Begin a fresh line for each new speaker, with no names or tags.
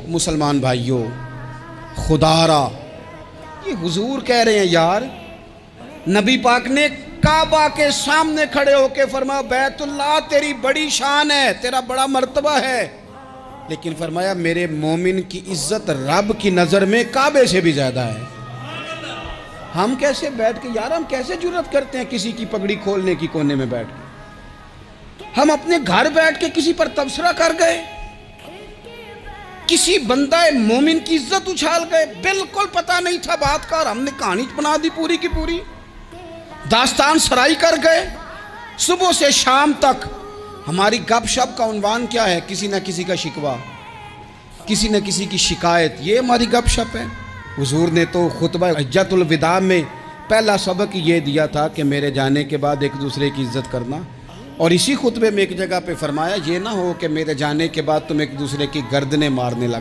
مسلمان بھائیوں خدارا یہ حضور کہہ رہے ہیں یار، نبی پاک نے کعبہ کے سامنے کھڑے ہو کے فرمایا بیت اللہ تیری بڑی شان ہے، تیرا بڑا مرتبہ ہے، لیکن فرمایا میرے مومن کی عزت رب کی نظر میں کعبے سے بھی زیادہ ہے۔ ہم کیسے بیٹھ کے یار، ہم کیسے جرأت کرتے ہیں کسی کی پگڑی کھولنے کی کونے میں بیٹھ کے؟ ہم اپنے گھر بیٹھ کے کسی پر تبصرہ کر گئے، کسی بندہ مومن کی عزت اچھال گئے، بالکل پتہ نہیں تھا بات کا اور ہم نے کہانی بنا دی پوری کی پوری، داستان سرائی کر گئے۔ صبح سے شام تک ہماری گپ شپ کا عنوان کیا ہے؟ کسی نہ کسی کا شکوہ، کسی نہ کسی کی شکایت، یہ ہماری گپ شپ ہے۔ حضور نے تو خطبہ حجۃ الوداع میں پہلا سبق یہ دیا تھا کہ میرے جانے کے بعد ایک دوسرے کی عزت کرنا، اور اسی خطبے میں ایک جگہ پہ فرمایا یہ نہ ہو کہ میرے جانے کے بعد تم ایک دوسرے کی گردنیں مارنے لگ